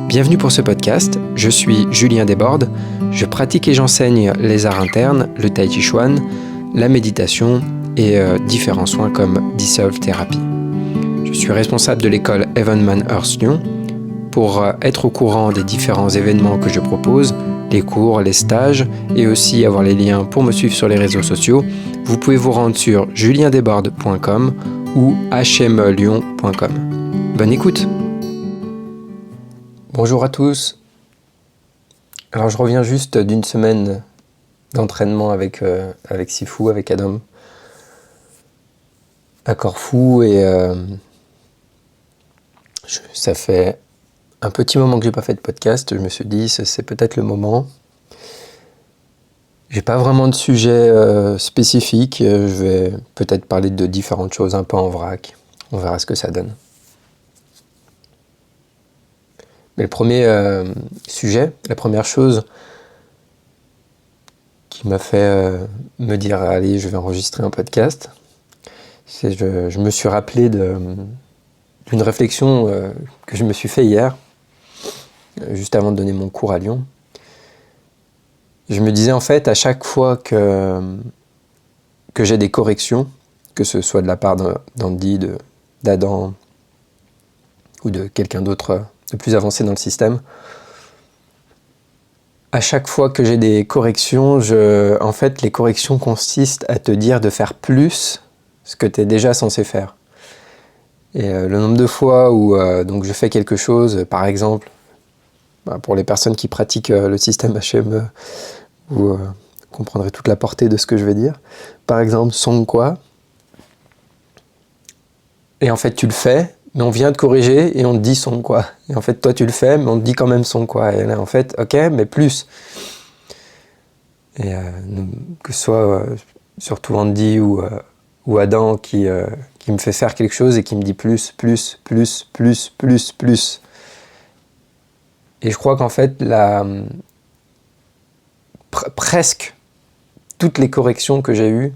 Bienvenue pour ce podcast, je suis Julien Desbordes, je pratique et j'enseigne les arts internes, le tai chi chuan, la méditation et différents soins comme Dissolve Therapy. Je suis responsable de l'école Evenman Earth Lyon. Pour être au courant des différents événements que je propose, les cours, les stages et aussi avoir les liens pour me suivre sur les réseaux sociaux, vous pouvez vous rendre sur juliendesbordes.com ou hmelyon.com. Bonne écoute! Bonjour à tous. Alors je reviens juste d'une semaine d'entraînement avec Sifu, avec Adam à Corfou et ça fait un petit moment que j'ai pas fait de podcast. Je me suis dit c'est peut-être le moment. J'ai pas vraiment de sujet spécifique. Je vais peut-être parler de différentes choses un peu en vrac. On verra ce que ça donne. Mais le premier sujet, la première chose qui m'a fait me dire « Allez, je vais enregistrer un podcast », c'est que je me suis rappelé d'une réflexion que je me suis fait hier, juste avant de donner mon cours à Lyon. Je me disais en fait, à chaque fois que j'ai des corrections, que ce soit de la part d'Andy, d'Adam ou de quelqu'un d'autre de plus avancé dans le système, à chaque fois que j'ai des corrections, en fait, les corrections consistent à te dire de faire plus ce que tu es déjà censé faire. Et le nombre de fois où donc je fais quelque chose, par exemple, pour les personnes qui pratiquent le système HME, vous comprendrez toute la portée de ce que je vais dire. Par exemple, Song Kwa. Et en fait, tu le fais, mais on vient te corriger et on te dit Song Kwa. Et en fait, toi, tu le fais, mais on te dit quand même Song Kwa. Et là, en fait, ok, mais plus. Et que ce soit surtout Andy ou Adam qui me fait faire quelque chose et qui me dit plus. Et je crois qu'en fait, presque toutes les corrections que j'ai eues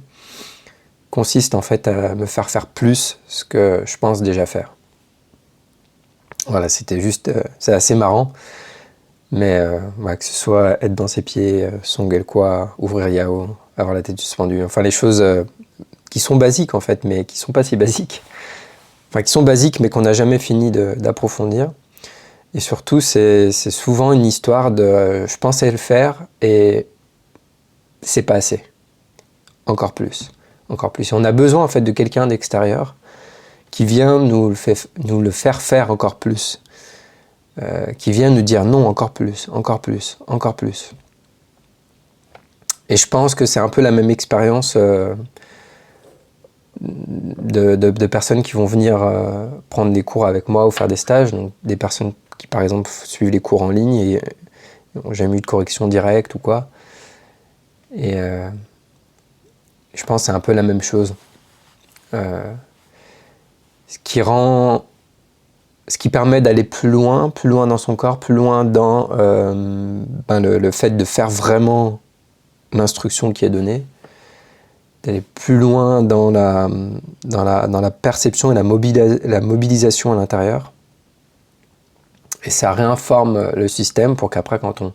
consistent en fait à me faire faire plus ce que je pense déjà faire. Voilà, c'était juste, c'est assez marrant, mais que ce soit être dans ses pieds, Song Kwa, ouvrir Yao, avoir la tête suspendue, enfin les choses qui sont basiques en fait, mais qui sont pas si basiques, enfin qui sont basiques mais qu'on n'a jamais fini d'approfondir. Et surtout, c'est souvent une histoire de je pensais le faire et c'est pas assez. Encore plus. Et on a besoin en fait de quelqu'un d'extérieur qui vient nous le faire faire encore plus. Qui vient nous dire non, encore plus. Et je pense que c'est un peu la même expérience de personnes qui vont venir prendre des cours avec moi ou faire des stages. Donc des personnes qui, par exemple, suivent les cours en ligne et n'ont jamais eu de correction directe ou quoi. Et je pense que c'est un peu la même chose. Ce qui permet d'aller plus loin dans son corps, plus loin dans le fait de faire vraiment l'instruction qui est donnée, d'aller plus loin dans la perception et la mobilisation à l'intérieur. Et ça réinforme le système pour qu'après, quand on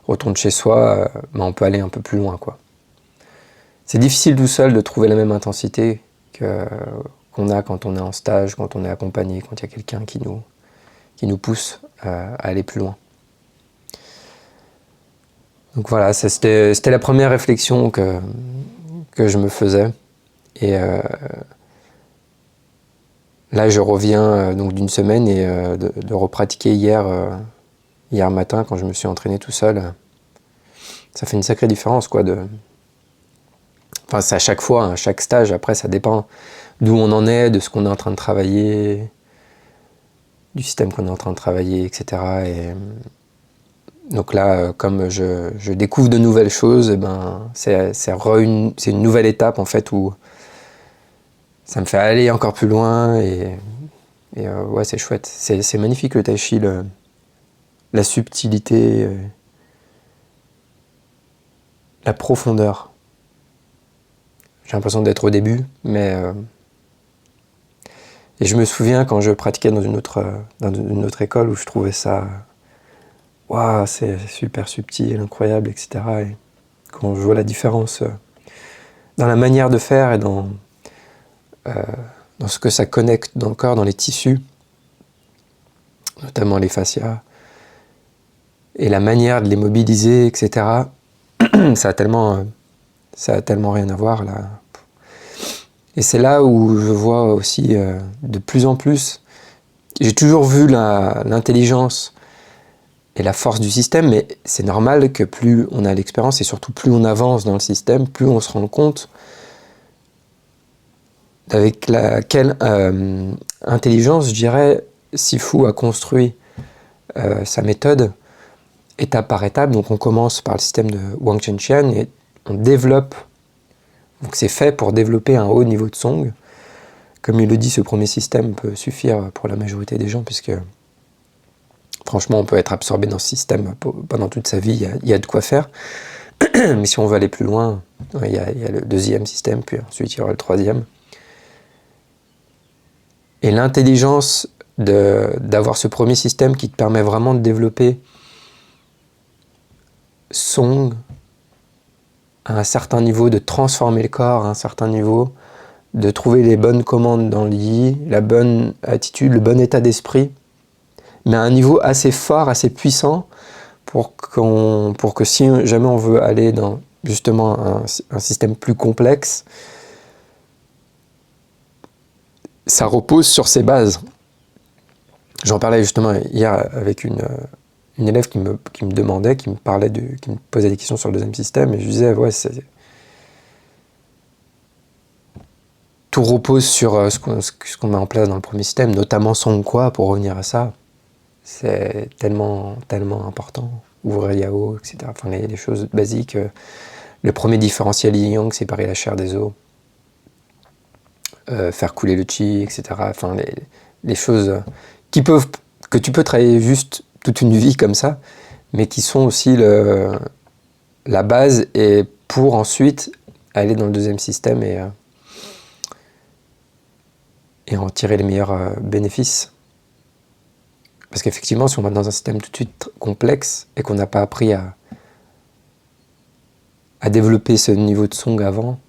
retourne chez soi, on peut aller un peu plus loin, quoi. C'est difficile tout seul de trouver la même intensité qu'on a quand on est en stage, quand on est accompagné, quand il y a quelqu'un qui nous pousse à aller plus loin. Donc voilà, c'était la première réflexion que je me faisais. Et là, je reviens donc d'une semaine et de repratiquer hier matin quand je me suis entraîné tout seul. Ça fait une sacrée différence, quoi. Enfin, c'est à chaque fois, à chaque stage. Après, ça dépend d'où on en est, de ce qu'on est en train de travailler, du système qu'on est en train de travailler, etc. Et donc là, comme je découvre de nouvelles choses, c'est une nouvelle étape en fait où ça me fait aller encore plus loin et ouais, c'est chouette. C'est magnifique le tai chi, la subtilité, la profondeur. J'ai l'impression d'être au début, mais et je me souviens quand je pratiquais dans une autre école où je trouvais ça waouh, c'est super subtil, incroyable, etc. Et quand je vois la différence dans la manière de faire et dans ce que ça connecte dans le corps, dans les tissus, notamment les fascias, et la manière de les mobiliser, etc., ça a tellement rien à voir là. Et c'est là où je vois aussi de plus en plus, j'ai toujours vu l'intelligence et la force du système, mais c'est normal que plus on a l'expérience et surtout plus on avance dans le système, plus on se rend compte avec quelle intelligence, je dirais, Sifu a construit sa méthode étape par étape. Donc on commence par le système de Wang Chunxian et on développe. Donc c'est fait pour développer un haut niveau de Song. Comme il le dit, ce premier système peut suffire pour la majorité des gens, puisque franchement, on peut être absorbé dans ce système pendant toute sa vie, il y a de quoi faire. Mais si on veut aller plus loin, il y a le deuxième système, puis ensuite il y aura le troisième. Et l'intelligence d'avoir ce premier système qui te permet vraiment de développer Song à un certain niveau, de transformer le corps à un certain niveau, de trouver les bonnes commandes dans le yi, la bonne attitude, le bon état d'esprit, mais à un niveau assez fort, assez puissant, pour que si jamais on veut aller dans justement un système plus complexe, ça repose sur ses bases. J'en parlais justement hier avec une élève qui me demandait, qui me posait des questions sur le deuxième système, et je lui disais, ouais, tout repose sur ce qu'on met en place dans le premier système, notamment Song Kwa, pour revenir à ça. C'est tellement, tellement important. Ouvrir Yao, etc. Enfin, les choses basiques. Le premier différentiel yin-yang, séparer la chair des os. Faire couler le chi, etc. Enfin, les choses que tu peux travailler juste toute une vie comme ça, mais qui sont aussi la base, et pour ensuite aller dans le deuxième système et en tirer les meilleurs bénéfices. Parce qu'effectivement, si on va dans un système tout de suite complexe et qu'on n'a pas appris à développer ce niveau de Song avant,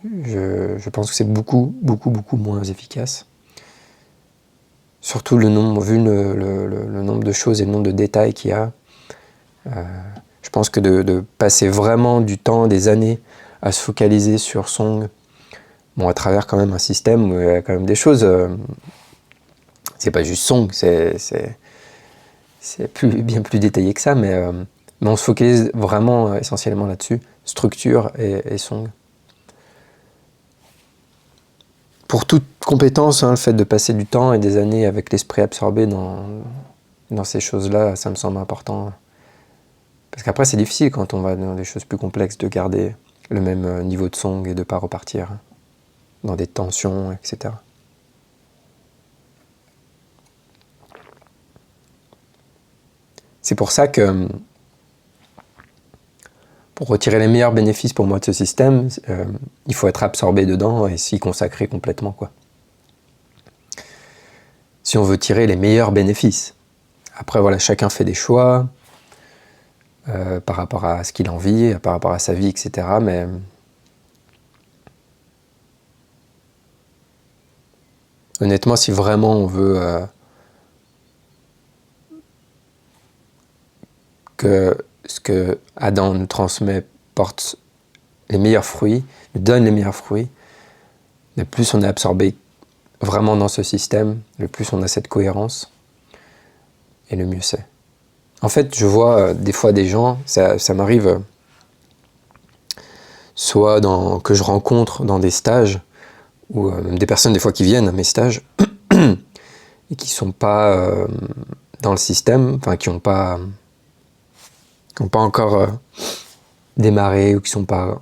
je pense que c'est beaucoup, beaucoup, beaucoup moins efficace. Surtout vu le nombre de choses et le nombre de détails qu'il y a. Je pense que de passer vraiment du temps, des années, à se focaliser sur Song, à travers quand même un système où il y a quand même des choses... c'est pas juste Song, c'est bien plus détaillé que ça, mais on se focalise vraiment essentiellement là-dessus, structure et Song. Pour toute compétence, le fait de passer du temps et des années avec l'esprit absorbé dans ces choses-là, ça me semble important. Parce qu'après, c'est difficile quand on va dans des choses plus complexes de garder le même niveau de Song et de ne pas repartir dans des tensions, etc. C'est pour ça que, pour retirer les meilleurs bénéfices pour moi de ce système, il faut être absorbé dedans et s'y consacrer complètement, quoi. Si on veut tirer les meilleurs bénéfices. Après, voilà, chacun fait des choix par rapport à ce qu'il a envie, par rapport à sa vie, etc. Mais honnêtement, si vraiment on veut que ce que Adam nous transmet porte les meilleurs fruits, nous donne les meilleurs fruits, le plus on est absorbé vraiment dans ce système, le plus on a cette cohérence, et le mieux c'est. En fait, je vois des fois des gens, ça m'arrive soit que je rencontre dans des stages, ou même des personnes des fois qui viennent à mes stages, et qui ne sont pas dans le système, enfin qui n'ont pas encore démarré, ou qui ne sont pas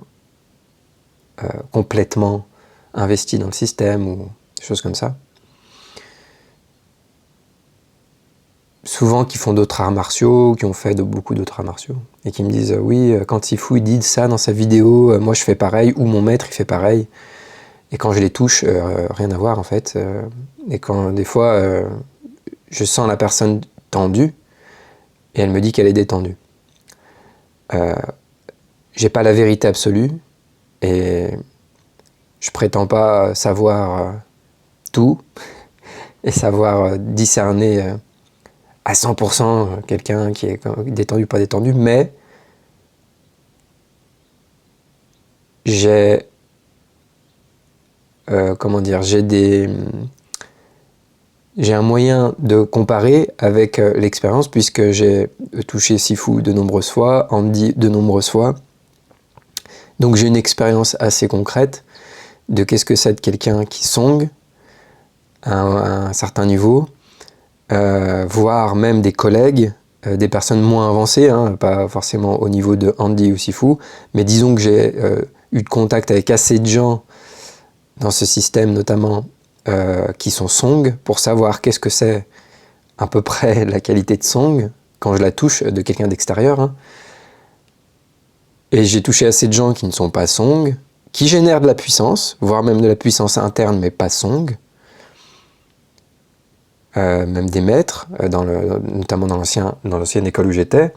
complètement investis dans le système, ou des choses comme ça. Souvent qui font d'autres arts martiaux, qui ont fait beaucoup d'autres arts martiaux, et qui me disent oui, quand Sifu il dit ça dans sa vidéo, moi je fais pareil, ou mon maître il fait pareil, et quand je les touche, rien à voir en fait, et quand des fois je sens la personne tendue, et elle me dit qu'elle est détendue. J'ai pas la vérité absolue, et je prétends pas savoir tout, et savoir discerner à 100% quelqu'un qui est détendu ou pas détendu, mais j'ai j'ai un moyen de comparer avec l'expérience, puisque j'ai touché Sifu de nombreuses fois, Andy de nombreuses fois. Donc j'ai une expérience assez concrète de qu'est-ce que c'est de quelqu'un qui song à un certain niveau, voire même des collègues, des personnes moins avancées, hein, pas forcément au niveau de Andy ou Sifu, mais disons que j'ai eu de contact avec assez de gens dans ce système, notamment qui sont song, pour savoir qu'est-ce que c'est à peu près la qualité de song quand je la touche de quelqu'un d'extérieur. Hein. Et j'ai touché assez de gens qui ne sont pas song, qui génèrent de la puissance, voire même de la puissance interne, mais pas song. Même des maîtres, notamment dans l'ancienne école où j'étais,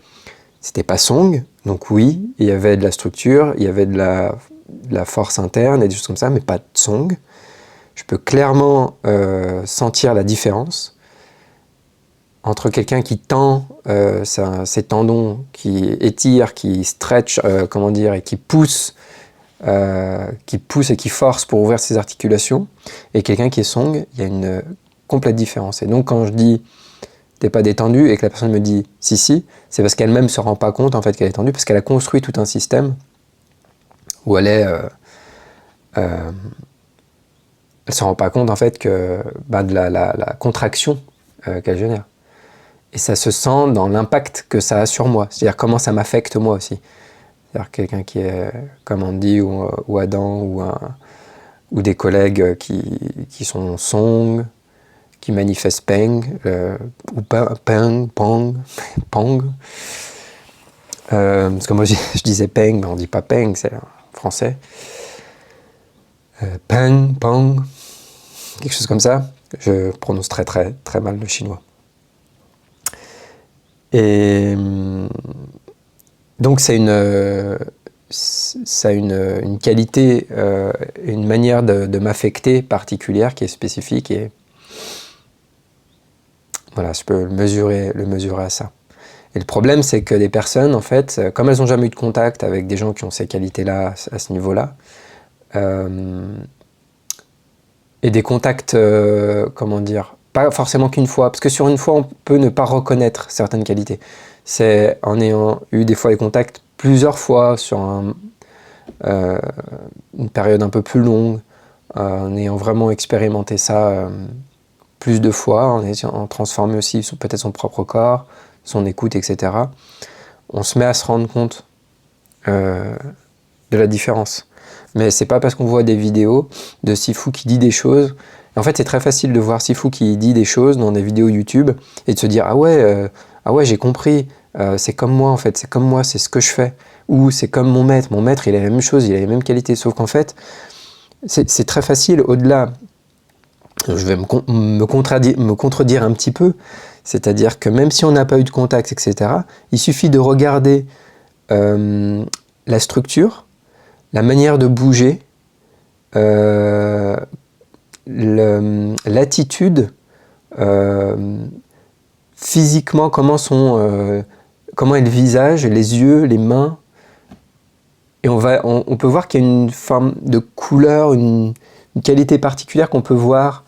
c'était pas song. Donc oui, il y avait de la structure, il y avait de la force interne et des choses comme ça, mais pas de song. Je peux clairement sentir la différence entre quelqu'un qui tend ses tendons, qui étire, qui stretch, et qui pousse et qui force pour ouvrir ses articulations, et quelqu'un qui est song. Il y a une complète différence. Et donc quand je dis t'es pas détendu et que la personne me dit si, c'est parce qu'elle-même se rend pas compte en fait qu'elle est tendue, parce qu'elle a construit tout un système où elle se rend pas compte en fait que de la contraction qu'elle génère. Et ça se sent dans l'impact que ça a sur moi, c'est-à-dire comment ça m'affecte moi aussi. C'est-à-dire quelqu'un qui est comme Andy ou Adam ou des collègues qui sont song, qui manifestent peng, ou peng, pong, pong. Parce que moi je disais peng, mais on dit pas peng, c'est français. Peng, pong, quelque chose comme ça. Je prononce très très très mal le chinois. Et donc ça a une qualité, une manière de m'affecter particulière qui est spécifique, et voilà, je peux le mesurer à ça. Et le problème, c'est que des personnes, en fait, comme elles n'ont jamais eu de contact avec des gens qui ont ces qualités-là, à ce niveau-là, et des contacts, pas forcément qu'une fois, parce que sur une fois, on peut ne pas reconnaître certaines qualités. C'est en ayant eu des fois des contacts plusieurs fois sur une période un peu plus longue, en ayant vraiment expérimenté ça plus de fois, en transformant aussi peut-être son propre corps, son écoute, etc. On se met à se rendre compte de la différence. Mais c'est pas parce qu'on voit des vidéos de Sifu qui dit des choses. En fait, c'est très facile de voir Sifu qui dit des choses dans des vidéos YouTube et de se dire ah ouais, j'ai compris, c'est comme moi en fait, c'est comme moi, c'est ce que je fais. Ou c'est comme mon maître, il a la même chose, il a les mêmes qualités. Sauf qu'en fait, c'est très facile au-delà. Je vais me contredire un petit peu, c'est-à-dire que même si on n'a pas eu de contact, etc., il suffit de regarder la structure, la manière de bouger, l'attitude, physiquement, comment est le visage, les yeux, les mains, et on peut voir qu'il y a une forme de couleur, une qualité particulière qu'on peut voir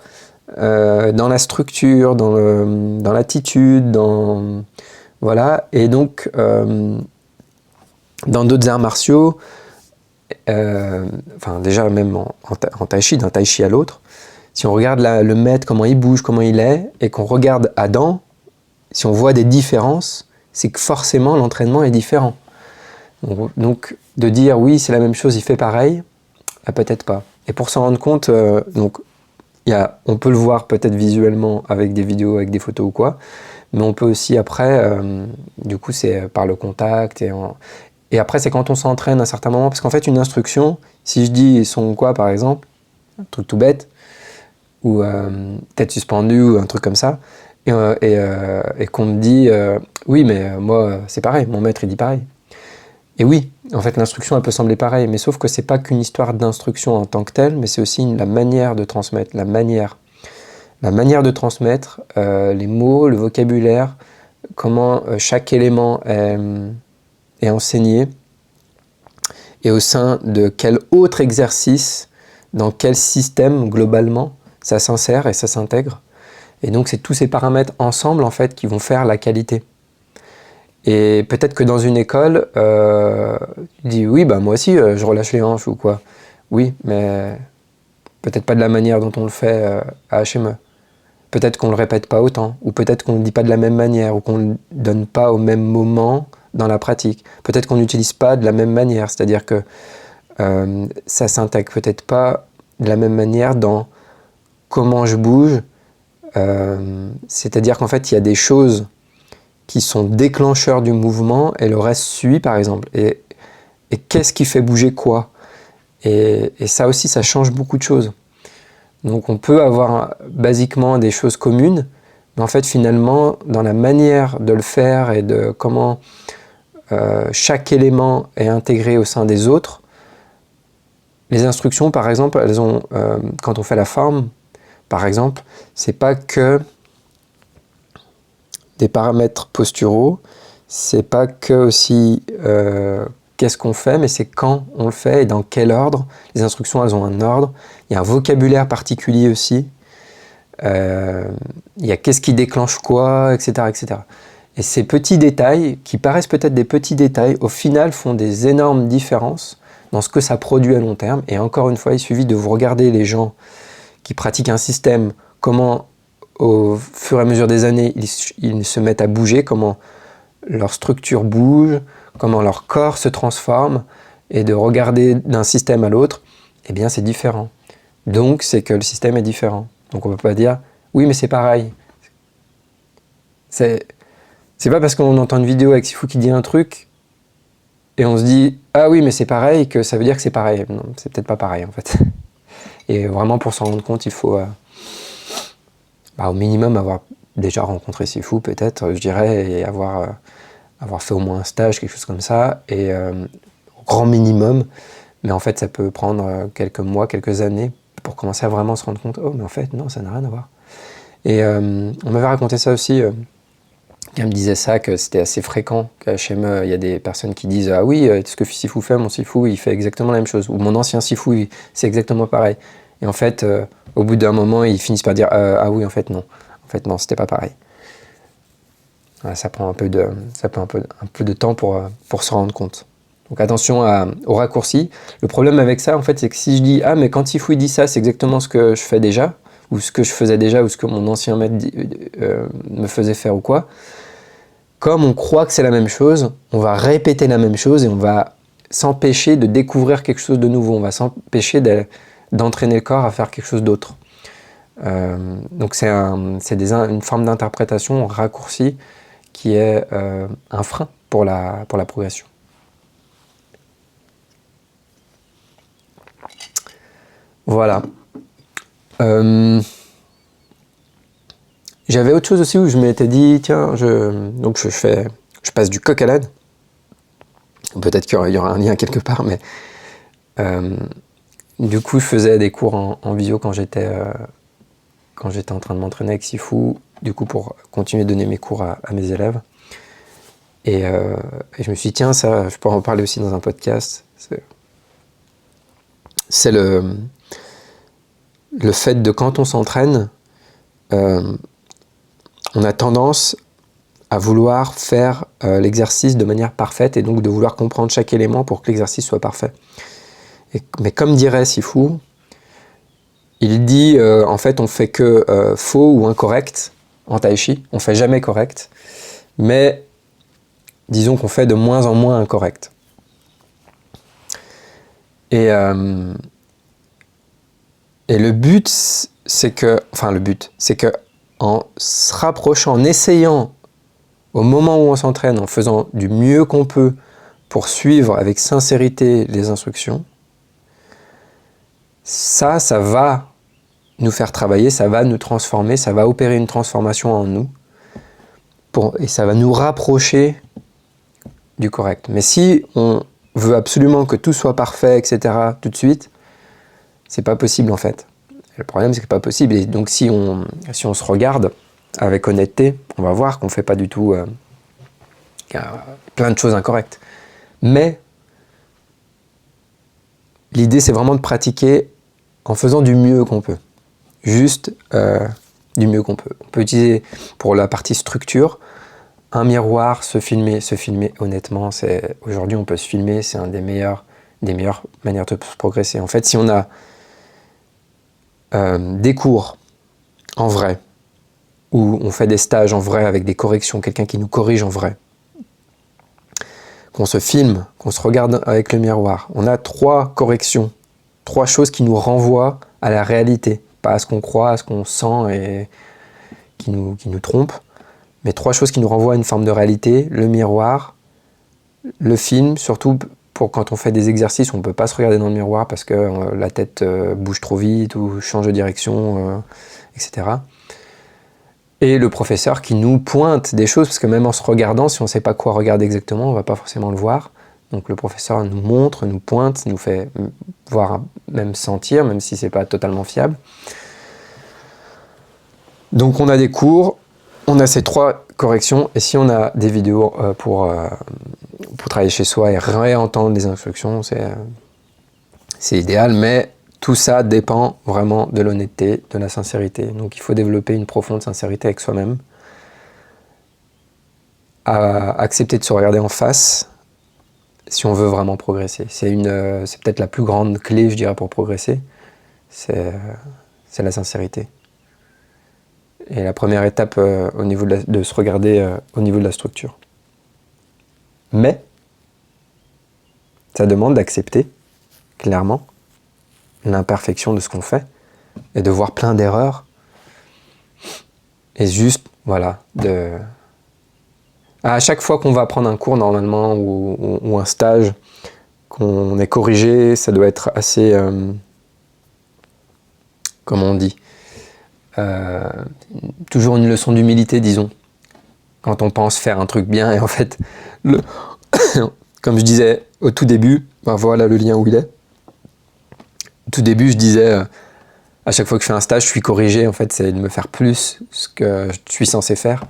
dans la structure, dans l'attitude, voilà. Et donc, dans d'autres arts martiaux, déjà même en tai chi, d'un tai chi à l'autre, si on regarde le maître, comment il bouge, comment il est, et qu'on regarde Adam, si on voit des différences, c'est que forcément l'entraînement est différent. Donc de dire oui, c'est la même chose, il fait pareil, peut-être pas. Et pour s'en rendre compte, on peut le voir peut-être visuellement avec des vidéos, avec des photos ou quoi, mais on peut aussi après, du coup c'est par le contact, et après c'est quand on s'entraîne à un certain moment, parce qu'en fait une instruction, si je dis son quoi par exemple, un truc tout bête, ou tête suspendue ou un truc comme ça, et qu'on me dit oui, mais moi, c'est pareil, mon maître, il dit pareil. Et oui, en fait, l'instruction, elle peut sembler pareille, mais sauf que c'est pas qu'une histoire d'instruction en tant que telle, mais c'est aussi la manière de transmettre, la manière de transmettre les mots, le vocabulaire, comment chaque élément est enseigné, et au sein de quel autre exercice, dans quel système globalement, ça s'insère et ça s'intègre. Et donc c'est tous ces paramètres ensemble en fait qui vont faire la qualité. Et peut-être que dans une école, tu dis oui, bah moi aussi je relâche les hanches ou quoi. Oui, mais peut-être pas de la manière dont on le fait à HME. Peut-être qu'on ne le répète pas autant, ou peut-être qu'on ne le dit pas de la même manière, ou qu'on ne le donne pas au même moment dans la pratique. Peut-être qu'on n'utilise pas de la même manière, c'est-à-dire que ça s'intègre peut-être pas de la même manière dans comment je bouge. C'est-à-dire qu'en fait, il y a des choses qui sont déclencheurs du mouvement et le reste suit, par exemple. Et qu'est-ce qui fait bouger quoi ? Et ça aussi, ça change beaucoup de choses. Donc on peut avoir basiquement des choses communes, mais en fait finalement dans la manière de le faire et de comment chaque élément est intégré au sein des autres, les instructions par exemple, elles ont, quand on fait la forme par exemple, c'est pas que des paramètres posturaux, c'est pas que aussi qu'est-ce qu'on fait, mais c'est quand on le fait et dans quel ordre. Les instructions, elles ont un ordre. Il y a un vocabulaire particulier aussi. Il y a qu'est-ce qui déclenche quoi, etc., etc. Et ces petits détails, qui paraissent peut-être des petits détails, au final font des énormes différences dans ce que ça produit à long terme. Et encore une fois, il suffit de vous regarder les gens qui pratiquent un système, comment au fur et à mesure des années, ils se mettent à bouger, comment leur structure bouge, comment leur corps se transforme, et de regarder d'un système à l'autre, eh bien c'est différent. Donc c'est que le système est différent. Donc on ne peut pas dire « oui mais c'est pareil ». C'est pas parce qu'on entend une vidéo avec Sifu qui dit un truc, et on se dit « ah oui mais c'est pareil » que ça veut dire que c'est pareil. Non, c'est peut-être pas pareil en fait. Et vraiment pour s'en rendre compte, il faut au minimum avoir déjà rencontré Sifu peut-être, je dirais, et avoir fait au moins un stage, quelque chose comme ça, et au grand minimum, mais en fait ça peut prendre quelques mois, quelques années pour commencer à vraiment se rendre compte, oh mais en fait non, ça n'a rien à voir. Et on m'avait raconté ça aussi, quelqu'un me disait ça, que c'était assez fréquent, qu'à HME, il y a des personnes qui disent, ah oui, ce que Sifu fait, mon Sifu, il fait exactement la même chose, ou mon ancien Sifu, c'est exactement pareil. Et en fait, au bout d'un moment, ils finissent par dire, ah oui, en fait non, c'était pas pareil. Ça prend un peu de temps pour se rendre compte. Donc attention aux raccourcis. Le problème avec ça, en fait, c'est que si je dis « Ah, mais quand Sifu dit ça, c'est exactement ce que je fais déjà », ou ce que je faisais déjà, ou ce que mon ancien maître me faisait faire ou quoi, comme on croit que c'est la même chose, on va répéter la même chose et on va s'empêcher de découvrir quelque chose de nouveau. On va s'empêcher d'entraîner le corps à faire quelque chose d'autre. Donc c'est une forme d'interprétation raccourcie qui est un frein pour la progression. Voilà. J'avais autre chose aussi où je m'étais dit, tiens, je passe du coq à l'âne. Peut-être qu'il y aura un lien quelque part, mais du coup, je faisais des cours en visio quand j'étais en train de m'entraîner avec Sifu, du coup pour continuer de donner mes cours à mes élèves. Et je me suis dit, tiens, ça, je pourrais en parler aussi dans un podcast. C'est le fait de quand on s'entraîne, on a tendance à vouloir faire l'exercice de manière parfaite et donc de vouloir comprendre chaque élément pour que l'exercice soit parfait. Mais comme dirait Sifu, il dit en fait on fait que faux ou incorrect en tai chi, on fait jamais correct, mais disons qu'on fait de moins en moins incorrect. Et le but, c'est que en se rapprochant, en essayant au moment où on s'entraîne, en faisant du mieux qu'on peut pour suivre avec sincérité les instructions, ça va nous faire travailler, ça va nous transformer, ça va opérer une transformation en nous, et ça va nous rapprocher du correct. Mais si on veut absolument que tout soit parfait, etc., tout de suite, c'est pas possible en fait. Et le problème, c'est que c'est pas possible. Et donc, si on se regarde avec honnêteté, on va voir qu'on fait pas du tout plein de choses incorrectes. Mais l'idée, c'est vraiment de pratiquer en faisant du mieux qu'on peut. Juste du mieux qu'on peut. On peut utiliser pour la partie structure un miroir, se filmer honnêtement. Aujourd'hui, on peut se filmer, c'est un des meilleures manières de progresser. En fait, si on a des cours en vrai, où on fait des stages en vrai avec des corrections, quelqu'un qui nous corrige en vrai, qu'on se filme, qu'on se regarde avec le miroir, on a 3 corrections, 3 choses qui nous renvoient à la réalité, pas à ce qu'on croit, à ce qu'on sent et qui nous trompent, mais 3 choses qui nous renvoient à une forme de réalité: le miroir, le film, surtout pour quand on fait des exercices, on ne peut pas se regarder dans le miroir parce que la tête bouge trop vite ou change de direction, etc. Et le professeur qui nous pointe des choses, parce que même en se regardant, si on ne sait pas quoi regarder exactement, on ne va pas forcément le voir. Donc le professeur nous montre, nous pointe, nous fait voir, même sentir, même si ce n'est pas totalement fiable. Donc on a des cours, on a ces 3 corrections, et si on a des vidéos pour travailler chez soi et réentendre les instructions, c'est idéal, mais tout ça dépend vraiment de l'honnêteté, de la sincérité. Donc il faut développer une profonde sincérité avec soi-même, accepter de se regarder en face si on veut vraiment progresser. C'est peut-être la plus grande clé, je dirais, pour progresser, c'est la sincérité. Et la première étape au niveau de se regarder au niveau de la structure. Mais ça demande d'accepter, clairement, l'imperfection de ce qu'on fait et de voir plein d'erreurs. Et juste, voilà, à chaque fois qu'on va prendre un cours normalement ou un stage, qu'on est corrigé, ça doit être assez, comment on dit, toujours une leçon d'humilité, disons, quand on pense faire un truc bien et en fait, comme je disais au tout début, ben voilà le lien où il est. Au tout début, je disais, à chaque fois que je fais un stage, je suis corrigé, en fait, c'est de me faire plus ce que je suis censé faire.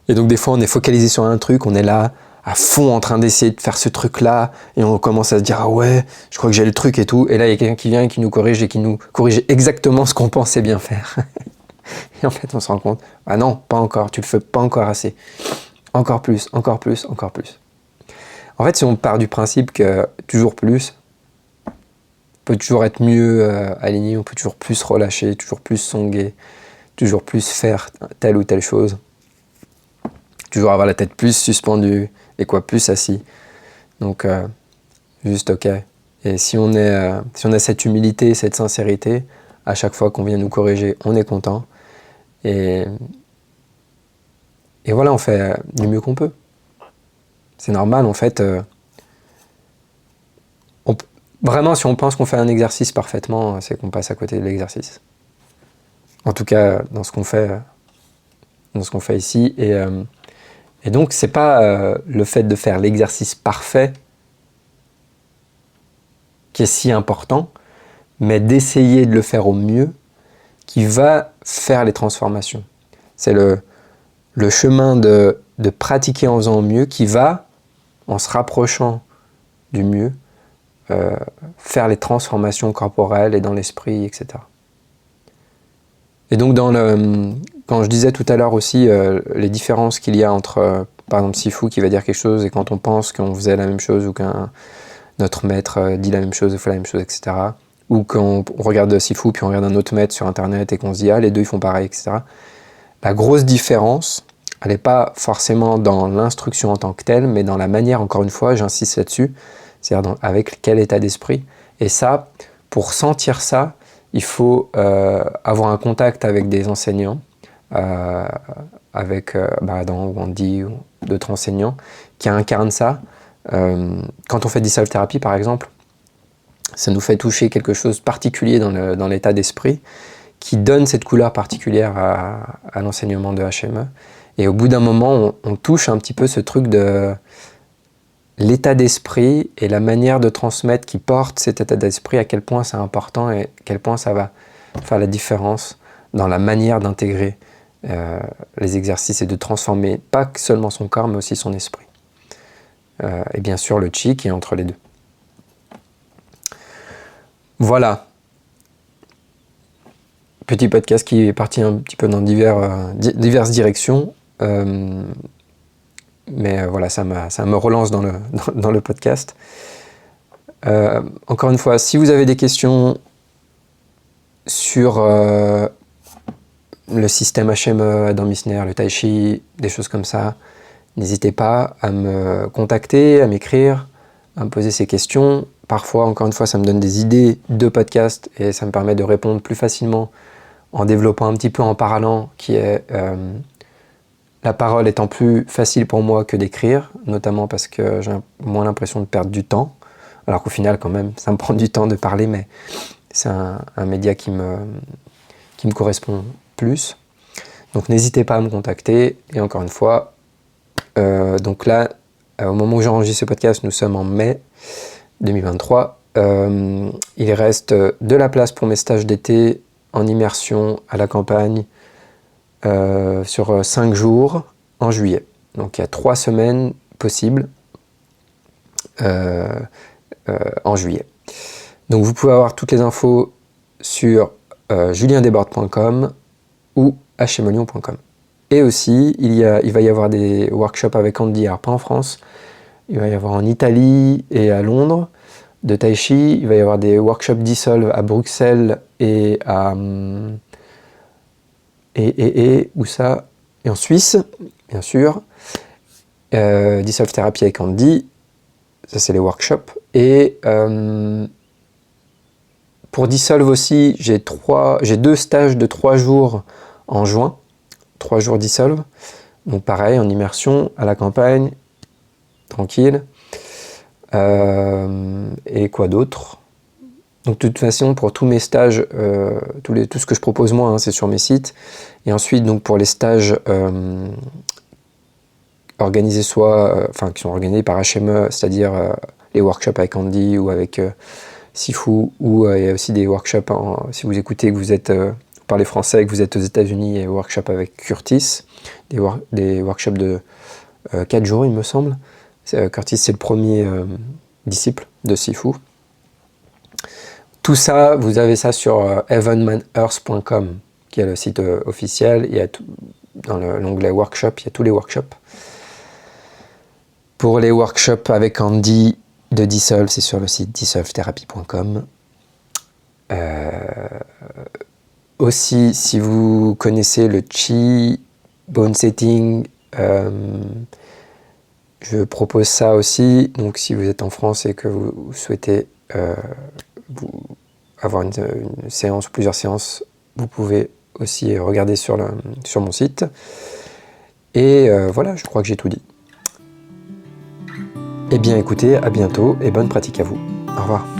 Et donc des fois, on est focalisé sur un truc, on est là, à fond en train d'essayer de faire ce truc-là, et on commence à se dire « Ah ouais, je crois que j'ai le truc et tout », et là, il y a quelqu'un qui vient et qui nous corrige, et qui nous corrige exactement ce qu'on pensait bien faire. Et en fait, on se rend compte « Ah non, pas encore, tu le fais pas encore assez. Encore plus, encore plus, encore plus. » En fait, si on part du principe que toujours plus, on peut toujours être mieux aligné, on peut toujours plus relâcher, toujours plus songuer, toujours plus faire telle ou telle chose, toujours avoir la tête plus suspendue et quoi plus assis. Donc, juste ok. Et si on a cette humilité, cette sincérité, à chaque fois qu'on vient nous corriger, on est content. Et voilà, on fait du mieux qu'on peut. C'est normal, en fait. Vraiment, si on pense qu'on fait un exercice parfaitement, c'est qu'on passe à côté de l'exercice. En tout cas, dans ce qu'on fait ici. Et donc, c'est pas le fait de faire l'exercice parfait qui est si important, mais d'essayer de le faire au mieux qui va faire les transformations. C'est le chemin de pratiquer en faisant au mieux qui va, en se rapprochant du mieux, faire les transformations corporelles et dans l'esprit, etc. Et donc, quand je disais tout à l'heure aussi les différences qu'il y a entre, par exemple, Sifu qui va dire quelque chose et quand on pense qu'on faisait la même chose ou qu'un notre maître dit la même chose, fait la même chose, etc. Ou quand on regarde Sifu puis on regarde un autre maître sur Internet et qu'on se dit « Ah, les deux, ils font pareil, etc. » La grosse différence, elle n'est pas forcément dans l'instruction en tant que telle, mais dans la manière, encore une fois, j'insiste là-dessus, c'est-à-dire avec quel état d'esprit. Et ça, pour sentir ça, il faut avoir un contact avec des enseignants, avec dans Wandi ou d'autres enseignants qui incarnent ça. Quand on fait des self-thérapie, par exemple, ça nous fait toucher quelque chose de particulier dans l'état d'esprit qui donne cette couleur particulière à l'enseignement de HME. Et au bout d'un moment, on touche un petit peu ce truc de l'état d'esprit et la manière de transmettre qui porte cet état d'esprit, à quel point c'est important et à quel point ça va faire la différence dans la manière d'intégrer les exercices et de transformer pas seulement son corps mais aussi son esprit. Et bien sûr le chi qui est entre les deux. Voilà. Petit podcast qui est parti un petit peu dans diverses directions. Mais voilà, ça me relance dans le podcast. Encore une fois, si vous avez des questions sur le système HME, Adam Misner, le Tai Chi, des choses comme ça, n'hésitez pas à me contacter, à m'écrire, à me poser ces questions. Parfois, encore une fois, ça me donne des idées de podcast et ça me permet de répondre plus facilement en développant un petit peu en parlant, qui est la parole étant plus facile pour moi que d'écrire, notamment parce que j'ai moins l'impression de perdre du temps, alors qu'au final, quand même, ça me prend du temps de parler, mais c'est un média qui me correspond plus. Donc n'hésitez pas à me contacter. Et encore une fois, donc là, au moment où j'enregistre ce podcast, nous sommes en mai 2023. Il reste de la place pour mes stages d'été en immersion à la campagne sur 5 jours en juillet. Donc il y a 3 semaines possibles en juillet. Donc vous pouvez avoir toutes les infos sur juliendesbordes.com ou hmelion.com. Et aussi, il va y avoir des workshops avec Andy, alors pas en France, il va y avoir en Italie et à Londres, de Tai Chi, il va y avoir des workshops Dissolve à Bruxelles et à... où ça? Et en Suisse, bien sûr. Dissolve Thérapie avec Andy, ça c'est les workshops. Et pour Dissolve aussi, j'ai 2 stages de 3 jours en juin, 3 jours Dissolve. Donc pareil, en immersion, à la campagne, tranquille. Et quoi d'autre? Donc de toute façon, pour tous mes stages, tout ce que je propose moi, hein, c'est sur mes sites. Et ensuite, donc pour les stages organisés qui sont organisés par HME, c'est-à-dire les workshops avec Andy ou avec Sifu, ou il y a aussi des workshops, si vous écoutez, que vous parlez français et que vous êtes aux États-Unis, il y a des workshops avec Curtis, des workshops de 4 jours, il me semble. Curtis, c'est le premier disciple de Sifu. Tout ça, vous avez ça sur heavenmanearth.com, qui est le site officiel. Il y a dans l'onglet workshop, il y a tous les workshops. Pour les workshops avec Andy de Dissolve, c'est sur le site dissolvetherapy.com. Aussi, si vous connaissez le Chi, Bone Setting, je propose ça aussi. Donc si vous êtes en France et que vous souhaitez avoir une séance ou plusieurs séances, vous pouvez aussi regarder sur mon site. Et voilà, je crois que j'ai tout dit. Eh bien écoutez, à bientôt et bonne pratique à vous. Au revoir.